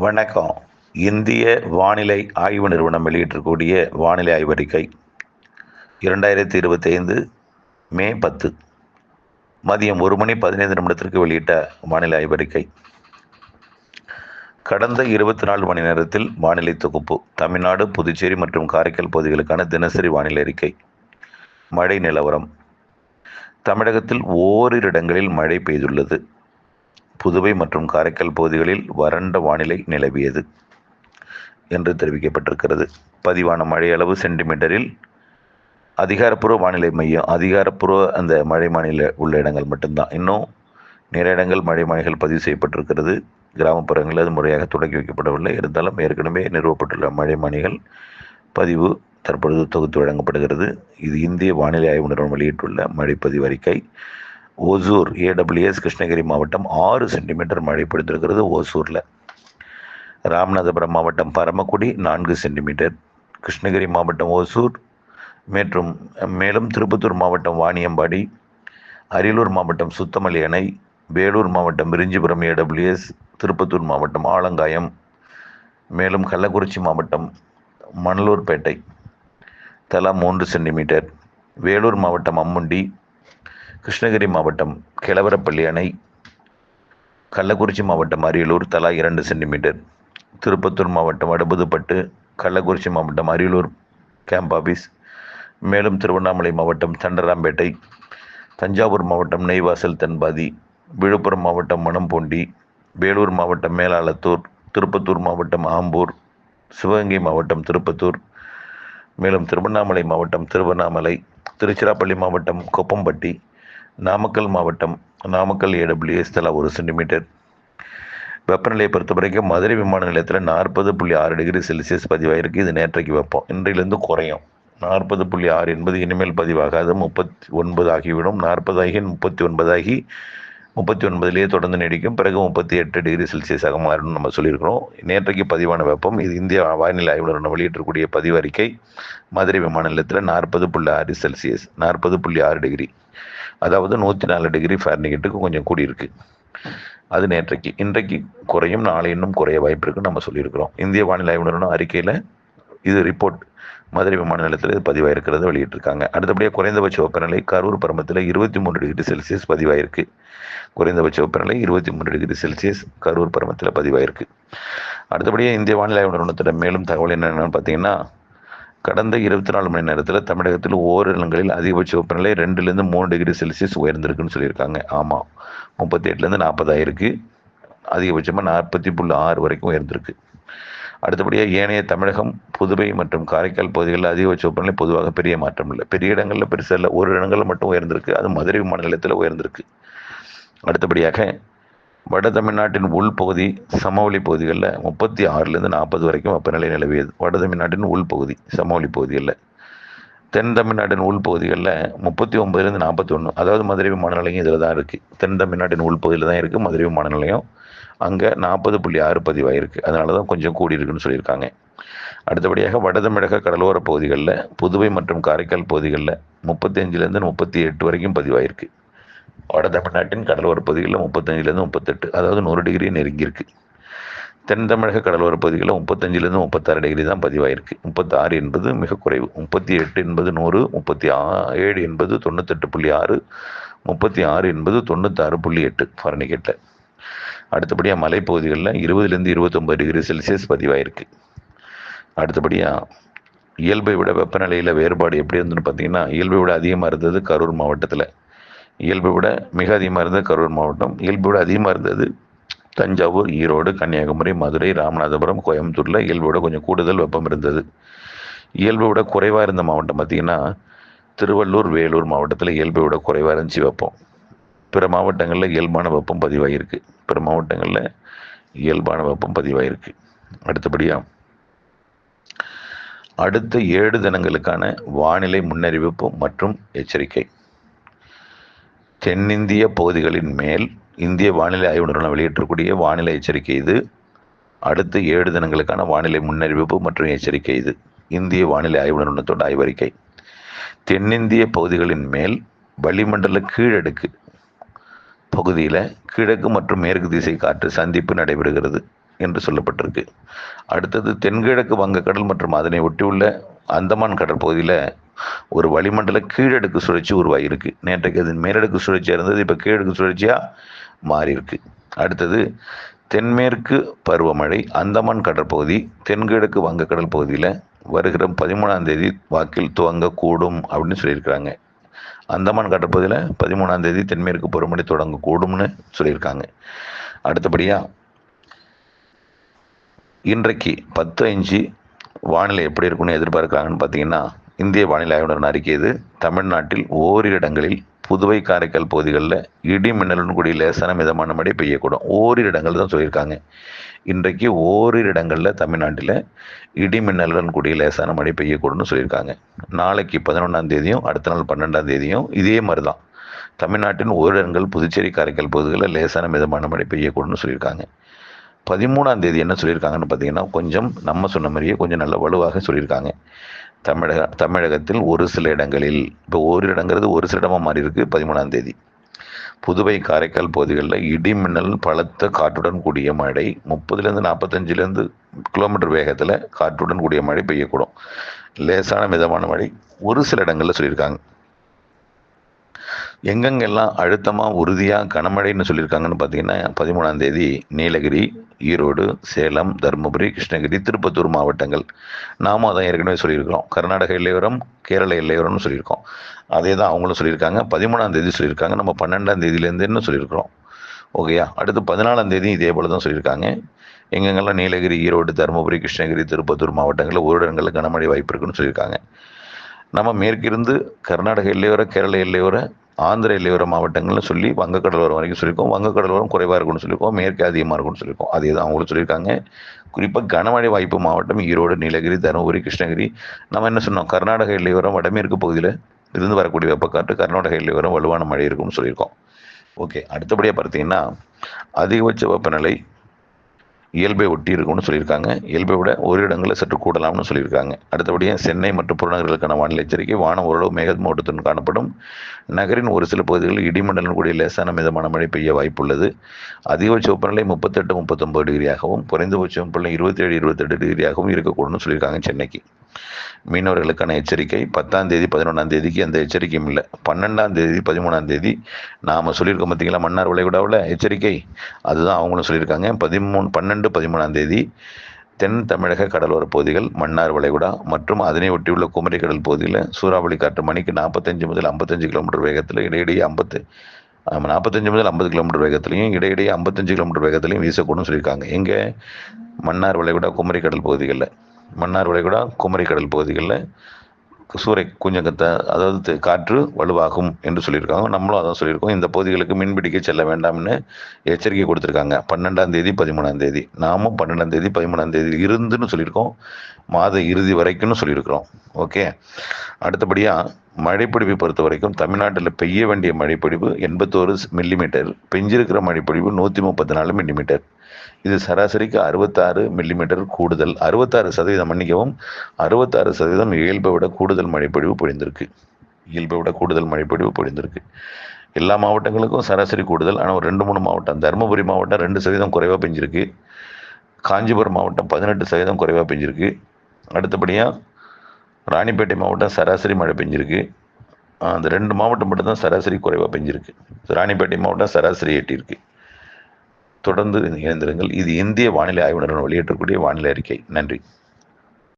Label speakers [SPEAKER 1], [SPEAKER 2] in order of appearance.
[SPEAKER 1] வணக்கம். இந்திய வானிலை ஆய்வு நிறுவனம் வெளியிட்டிருக்கக்கூடிய வானிலை ஆய்வறிக்கை 2025 மே 10 மதியம் 1:15 வெளியிட்ட வானிலை ஆய்வறிக்கை. கடந்த 24 மணி நேரத்தில் வானிலை தொகுப்பு. தமிழ்நாடு, புதுச்சேரி மற்றும் காரைக்கால் பகுதிகளுக்கான தினசரி வானிலை அறிக்கை. மழை நிலவரம். தமிழகத்தில் ஓரிரு இடங்களில் மழை பெய்துள்ளது. புதுவை மற்றும் காரைக்கால் பகுதிகளில் வறண்ட வானிலை நிலவியது என்று தெரிவிக்கப்பட்டிருக்கிறது. பதிவான மழை அளவு சென்டிமீட்டரில் அதிகாரப்பூர்வ வானிலை மையம் அந்த மழை மாநில உள்ள இடங்கள் மட்டும்தான். இன்னும் நிறைய இடங்கள் மழைகள் பதிவு செய்யப்பட்டிருக்கிறது. கிராமப்புறங்களில் அது முறையாக தொடங்கி வைக்கப்படவில்லை. இருந்தாலும் ஏற்கனவே நிறுவப்பட்டுள்ள மழை மானிகள் பதிவு தற்பொழுது தொகுத்து வழங்கப்படுகிறது. இது இந்திய வானிலை ஆய்வு நிறுவனம் வெளியிட்டுள்ள மழை பதிவு அறிக்கை. ஓசூர் AWS கிருஷ்ணகிரி மாவட்டம் 6 சென்டிமீட்டர் மழை பொழிந்திருக்கிறது. ஓசூரில். ராமநாதபுரம் மாவட்டம் பரமக்குடி 4 சென்டிமீட்டர். கிருஷ்ணகிரி மாவட்டம் ஓசூர் மேலும் திருப்பத்தூர் மாவட்டம் வாணியம்பாடி, அரியலூர் மாவட்டம் சுத்தமல்லி அணை, வேலூர் மாவட்டம் விரிஞ்சிபுரம் AWS, திருப்பத்தூர் மாவட்டம் ஆலங்காயம், மேலும் கள்ளக்குறிச்சி மாவட்டம் மணலூர்பேட்டை தலா 3 சென்டிமீட்டர். வேலூர் மாவட்டம் அம்முண்டி, கிருஷ்ணகிரி மாவட்டம் கிழவரப்பள்ளி அணை, கள்ளக்குறிச்சி மாவட்டம் அரியலூர் தலா 2 சென்டிமீட்டர். திருப்பத்தூர் மாவட்டம் வடுபுதுப்பட்டு, கள்ளக்குறிச்சி மாவட்டம் அரியலூர் கேம்ப் ஆஃபீஸ், மேலும் திருவண்ணாமலை மாவட்டம் தண்டராம்பேட்டை, தஞ்சாவூர் மாவட்டம் நெய்வாசல் தென்பாதி, விழுப்புரம் மாவட்டம் மணம்பூண்டி, வேலூர் மாவட்டம் மேலாளத்தூர், திருப்பத்தூர் மாவட்டம் ஆம்பூர், சிவகங்கை மாவட்டம் திருப்பத்தூர், மேலும் திருவண்ணாமலை மாவட்டம் திருவண்ணாமலை, திருச்சிராப்பள்ளி மாவட்டம் கொப்பம்பட்டி, நாமக்கல் மாவட்டம் நாமக்கல் AWS தலா 1 சென்டிமீட்டர். வெப்பநிலையை பொறுத்த வரைக்கும் மதுரை விமான நிலையத்தில் 40.6 டிகிரி செல்சியஸ் பதிவாயிருக்கு. இது நேற்றைக்கு வெப்பம். இன்றையிலிருந்து குறையும். 40.6 என்பது இனிமேல் பதிவாகாது. 39 ஆகிவிடும். 40 ஆகி 39 ஆகி 39லேயே தொடர்ந்து நீடிக்கும். பிறகு 38 டிகிரி செல்சியஸாக மாறும் நம்ம சொல்லியிருக்கிறோம். நேற்றைக்கு பதிவான வெப்பம். இது இந்திய வானிலை ஆய்வு நிறுவனம் வெளியிட்டிருக்கக்கூடிய பதிவு அறிக்கை. மதுரை விமான நிலையத்தில் 40.6 செல்சியஸ், 40.6 டிகிரி, அதாவது 104 டிகிரி ஃபாரன்ஹீட்டுக்கு கொஞ்சம் கூடியிருக்கு. அது நேற்றைக்கு. இன்றைக்கு குறையும். நாளை இன்னும் குறைய வாய்ப்பு இருக்குன்னு நம்ம சொல்லியிருக்கிறோம். இந்திய வானிலை ஆய்வு நிறுவனம் அறிக்கையில் இது ரிப்போர்ட் மதுரை விமான நிலையத்தில் இது பதிவாயிருக்கிறது வெளியிட்டிருக்காங்க. அடுத்தபடியாக குறைந்தபட்ச வெப்பநிலை கரூர் பரமத்தில் 23 டிகிரி செல்சியஸ் பதிவாயிருக்கு. குறைந்தபட்ச வெப்பநிலை 23 டிகிரி செல்சியஸ் கரூர் பரமத்தில் பதிவாயிருக்கு. அடுத்தபடியாக இந்திய வானிலை ஆய்வு நிறுவனத்திடம் மேலும் தகவல் என்னென்னு பார்த்தீங்கன்னா, கடந்த 24 மணி நேரத்தில் தமிழகத்தில் ஓரிரு இடங்களில் அதிகபட்ச வெப்பநிலை 2-3 டிகிரி செல்சியஸ் உயர்ந்திருக்குன்னு சொல்லியிருக்காங்க. ஆமாம், 38லேருந்து 40 ஆயிருக்கு. அதிகபட்சமாக 40.6 வரைக்கும் உயர்ந்திருக்கு. அடுத்தபடியாக ஏனைய தமிழகம், புதுவை மற்றும் காரைக்கால் பகுதிகளில் அதிகபட்ச வெப்பநிலை பொதுவாக பெரிய மாற்றம் இல்லை. பெரிய இடங்களில் பெருசாக இல்லை. ஒரு இடங்களில் மட்டும் உயர்ந்திருக்கு. அது மதுரை விமான நிலையத்தில் உயர்ந்திருக்கு. அடுத்தபடியாக வட தமிழ்நாட்டின் உள்பகுதி சமவெளி பகுதிகளில் 36லேருந்து 40 வரைக்கும் வெப்பநிலை நிலவியது. வட தமிழ்நாட்டின் உள்பகுதி சமவெளி பகுதிகளில். தென் தமிழ்நாட்டின் உள்பகுதிகளில் 39லேருந்து 41, அதாவது மதுரை விமான நிலையம் இதில் தான் இருக்குது. தென் தமிழ்நாட்டின் உள்பகுதியில் தான் இருக்குது மதுரை விமான நிலையம். அங்கே 40.6 பதிவாயிருக்கு. அதனால தான் கொஞ்சம் கூடியிருக்குன்னு சொல்லியிருக்காங்க. அடுத்தபடியாக வட தமிழக கடலோர பகுதிகளில் புதுவை மற்றும் காரைக்கால் பகுதிகளில் 35லேருந்து 38 வரைக்கும் பதிவாயிருக்கு. வட தமிழ்நாட்டின் கடலோர பகுதிகளில் 35லேருந்து 38, அதாவது 100 டிகிரி நெருங்கியிருக்கு. தென் தமிழக கடலோர பகுதிகளில் 35லேருந்து 36 டிகிரி தான் பதிவாயிருக்கு. 36 என்பது மிக குறைவு. 38 என்பது 100, 37 என்பது 98.6, 36 என்பது 96.8 ஃபாரன்ஹீட்டில். அடுத்தபடியாக மலைப்பகுதிகளில் 20லேருந்து 29 டிகிரி செல்சியஸ் பதிவாயிருக்கு. அடுத்தபடியாக இயல்பை விட வெப்பநிலையில் வேறுபாடு எப்படி இருந்ததுன்னு பார்த்தீங்கன்னா, இயல்பை விட அதிகமாக இருந்தது கரூர் மாவட்டத்தில். இயல்பை விட மிக அதிகமாக இருந்தது கரூர் மாவட்டம். இயல்பை விட அதிகமாக இருந்தது தஞ்சாவூர், ஈரோடு, கன்னியாகுமரி, மதுரை, ராமநாதபுரம், கோயம்புத்தூரில் இயல்பை விட கொஞ்சம் கூடுதல் வெப்பம் இருந்தது. இயல்பை விட குறைவாக இருந்த மாவட்டம் பார்த்திங்கன்னா திருவள்ளூர், வேலூர் மாவட்டத்தில் இயல்பை விட குறைவாக இருந்துச்சு வெப்பம். பிற மாவட்டங்களில் இயல்பான வெப்பம் பதிவாகிருக்கு. அடுத்தபடியாக அடுத்த 7 தினங்களுக்கான வானிலை முன்னறிவிப்பு மற்றும் எச்சரிக்கை. தென்னிந்திய பகுதிகளின் மேல் இந்திய வானிலை ஆய்வு நிறுவனம் வெளியிட்டிருக்கக்கூடிய வானிலை எச்சரிக்கை இது. அடுத்த 7 தினங்களுக்கான வானிலை முன்னறிவிப்பு மற்றும் எச்சரிக்கை இது. இந்திய வானிலை ஆய்வு நிறுவனத்தோட ஆய்வறிக்கை. தென்னிந்திய பகுதிகளின் மேல் வளிமண்டல கீழடுக்கு பகுதியில் கிழக்கு மற்றும் மேற்கு திசை காற்று சந்திப்பு நடைபெறுகிறது. என்று சொல்லப்பட்டிருக்கு. அடுத்தது தென்கிழக்கு வங்கக்கடல் மற்றும் அதனை ஒட்டியுள்ள அந்தமான் கடற்பகுதியில் ஒரு வளிமண்டல கீழடுக்கு சுழற்சி உருவாகியிருக்கு. நேற்றைக்கு அது மேலடுக்கு சுழற்சியாக இருந்தது, இப்போ கீழடுக்கு சுழற்சியாக மாறி இருக்கு. அடுத்தது தென்மேற்கு பருவமழை அந்தமான் கடற்பகுதி தென்கிழக்கு வங்கக்கடல் பகுதியில் வருகிற 13ஆம் தேதி வாக்கில் துவங்கக்கூடும் அப்படின்னு சொல்லியிருக்கிறாங்க. அந்தமான் கடற்பகுதியில் 13ஆம் தேதி தென்மேற்கு பருவமழை தொடங்கக்கூடும்னு சொல்லியிருக்காங்க. அடுத்தபடியாக இன்றைக்கு 10:05 வானிலை எப்படி இருக்குன்னு எதிர்பார்க்குறாங்கன்னு பார்த்தீங்கன்னா, இந்திய வானிலை ஆய்வுடன் அறிக்கை இது. தமிழ்நாட்டில் ஓரிரு இடங்களில் புதுவை காரைக்கால் பகுதிகளில் இடி மின்னலுடன் கூடிய லேசான மிதமான மழை பெய்யக்கூடும். ஓரிரு இடங்கள் தான் சொல்லியிருக்காங்க. இன்றைக்கு ஓரிரு இடங்களில் தமிழ்நாட்டில் இடி மின்னலுடன் கூடிய லேசான மழை பெய்யக்கூடும்னு சொல்லியிருக்காங்க. நாளைக்கு 11ஆம் தேதியும் அடுத்த நாள் 12ஆம் தேதியும் இதே மாதிரி தான் தமிழ்நாட்டின் ஓரிரு இடங்கள் புதுச்சேரி காரைக்கால் பகுதிகளில் லேசான மிதமான மழை பெய்யக்கூடும்னு சொல்லியிருக்காங்க. 13ஆம் தேதி என்ன சொல்லியிருக்காங்கன்னு பார்த்தீங்கன்னா, கொஞ்சம் நம்ம சொன்ன மாதிரியே கொஞ்சம் நல்ல வலுவாக சொல்லியிருக்காங்க. தமிழகத்தில் ஒரு சில இடங்களில், இப்போ ஓரிரு இடங்கிறது ஒரு சில இடமாக மாறி இருக்கு. 13ஆம் தேதி புதுவை காரைக்கால் பகுதிகளில் இடி மின்னல் பலத்த காற்றுடன் கூடிய மழை 30லேருந்து 45லேருந்து கிலோமீட்டர் வேகத்தில் காற்றுடன் கூடிய மழை பெய்யக்கூடும். லேசான மிதமான மழை ஒரு சில இடங்களில் சொல்லியிருக்காங்க. எங்கெங்கெல்லாம் அழுத்தமாக உறுதியாக கனமழைன்னு சொல்லியிருக்காங்கன்னு பார்த்தீங்கன்னா, 13ஆம் தேதி நீலகிரி, ஈரோடு, சேலம், தருமபுரி, கிருஷ்ணகிரி, திருப்பத்தூர் மாவட்டங்கள். நாமும் அதான் ஏற்கனவே சொல்லியிருக்கிறோம். கர்நாடக எல்லையோரம், கேரள எல்லையோரம்னு சொல்லியிருக்கோம். அதே தான் அவங்களும் சொல்லியிருக்காங்க. 13ஆம் தேதி சொல்லியிருக்காங்க. நம்ம 12ஆம் தேதியிலேருந்துன்னு சொல்லியிருக்கிறோம். ஓகேயா? அடுத்து 14ஆம் தேதி இதே போல் தான் சொல்லியிருக்காங்க. எங்கெங்கெல்லாம் நீலகிரி, ஈரோடு, தருமபுரி, கிருஷ்ணகிரி, திருப்பத்தூர் மாவட்டங்களில் ஒரு இடங்களில் கனமழை வாய்ப்பு இருக்குன்னு சொல்லியிருக்காங்க. நம்ம மேற்கிருந்து கர்நாடக எல்லையோர, கேரள எல்லையோர, ஆந்திர எல்லையோர மாவட்டங்கள்னு சொல்லி வங்கக்கடலோரம் வரைக்கும் சொல்லியிருக்கோம். வங்கக்கடலோரம் குறைவாக இருக்கும்னு சொல்லியிருக்கோம், மேற்கு அதிகமாக இருக்கும்னு சொல்லியிருக்கோம். அதே தான் அவங்களும் சொல்லியிருக்காங்க. குறிப்பாக கனமழை வாய்ப்பு மாவட்டம் ஈரோடு, நீலகிரி, தருமபுரி, கிருஷ்ணகிரி. நம்ம என்ன சொன்னோம், கர்நாடக எல்லையோரம் வடமேற்கு பகுதியில் இருந்து வரக்கூடிய வெப்பக்காற்று கர்நாடக எல்லையோரம் வலுவான மழை இருக்கும்னு சொல்லியிருக்கோம். ஓகே, அடுத்தபடியாக பார்த்தீங்கன்னா அதிகபட்ச வெப்பநிலை இயல்பை ஒட்டி இருக்கும்னு சொல்லியிருக்காங்க. இயல்பை விட ஒரு இடங்களில் சற்று கூடலாம்னு சொல்லியிருக்காங்க. அடுத்தபடியாக சென்னை மற்றும் புறநகர்களுக்கான வானிலை எச்சரிக்கை. வானம் ஓரளவு மேகமூட்டத்துடன் காணப்படும். நகரின் ஒரு சில பகுதிகளில் இடிமண்டலம் கூடிய லேசான மிதமான மழை பெய்ய வாய்ப்புள்ளது. அதிகபட்ச வெப்பநிலை 38-39 டிகிரியாகவும் குறைந்தபட்ச வெப்பநிலை 27-28 டிகிரியாகவும் இருக்கக்கூடும்னு சொல்லியிருக்காங்க சென்னைக்கு. மீனவர்களுக்கான எச்சரிக்கை 10ஆம் தேதி 11ஆம் தேதிக்கு எந்த எச்சரிக்கையும் இல்லை. 12ஆம் தேதி 13ஆம் தேதி நாம் சொல்லியிருக்கோம் பார்த்தீங்களா, மன்னார் வளைகுடாவில் எச்சரிக்கை. அதுதான் அவங்களும் சொல்லியிருக்காங்க. 12, 13ஆம் தேதி தென் தமிழக கடலோர பகுதிகள், மன்னார் வளைகுடா மற்றும் அதனை ஒட்டியுள்ள குமரி கடல் பகுதியில் சூறாவளி காற்று மணிக்கு 45 முதல் 55 கிலோமீட்டர் வேகத்தில் இடையிடையே 45 முதல் 50 கிலோமீட்டர் வேகத்திலையும் இடையிடையே 55 கிலோமீட்டர் வேகத்திலையும் வீசக்கூடும் சொல்லியிருக்காங்க. எங்கே? மன்னார் வளைகுடா, குமரி கடல் பகுதிகளில். மன்னார் வளைகுடா, குமரி கடல் பகுதிகளில் கொஞ்சம் அதாவது காற்று வலுவாகும் என்று சொல்லியிருக்காங்க. நம்மளும் அதான் சொல்லியிருக்கோம். இந்த பகுதிகளுக்கு மீன்பிடிக்க செல்ல வேண்டாம்னு எச்சரிக்கை கொடுத்துருக்காங்க. 12ஆம் தேதி 13ஆம் தேதி. நாமும் 12ஆம் தேதி 13ஆம் தேதி இருந்துன்னு சொல்லியிருக்கோம். மாத இறுதி வரைக்கும்னு சொல்லியிருக்கிறோம். ஓகே, அடுத்தபடியாக மழைப்பொழிவை பொறுத்த வரைக்கும் தமிழ்நாட்டில் பெய்ய வேண்டிய மழைப்பொழிவு 81 மில்லிமீட்டர், பெஞ்சிருக்கிற மழைப்பொழிவு 134 மில்லிமீட்டர். இது சராசரிக்கு 66 மில்லிமீட்டர் கூடுதல். 66% மன்னிக்கவும், 66% இயல்பை விட கூடுதல் மழைப்பொழிவு பொழிந்திருக்கு. இயல்பை விட கூடுதல் மழைப்பொழிவு பொழிந்திருக்கு. எல்லா மாவட்டங்களுக்கும் சராசரி கூடுதல். ஆனால் ஒரு 2-3 மாவட்டம், தருமபுரி மாவட்டம் 2% குறைவாக பெஞ்சிருக்கு. காஞ்சிபுரம் மாவட்டம் 18% குறைவாக பெஞ்சிருக்கு. அடுத்தபடியாக ராணிப்பேட்டை மாவட்டம் சராசரி மழை பெஞ்சிருக்கு. அந்த 2 மாவட்டம் மட்டும்தான் சராசரி குறைவாக பெஞ்சிருக்கு. ராணிப்பேட்டை மாவட்டம் சராசரி எட்டியிருக்கு. தொடர்ந்து இணைந்திருங்கள். இது இந்திய வானிலை ஆய்வு நிறுவனம் வெளியிட்டக்கூடிய வானிலை அறிக்கை. நன்றி.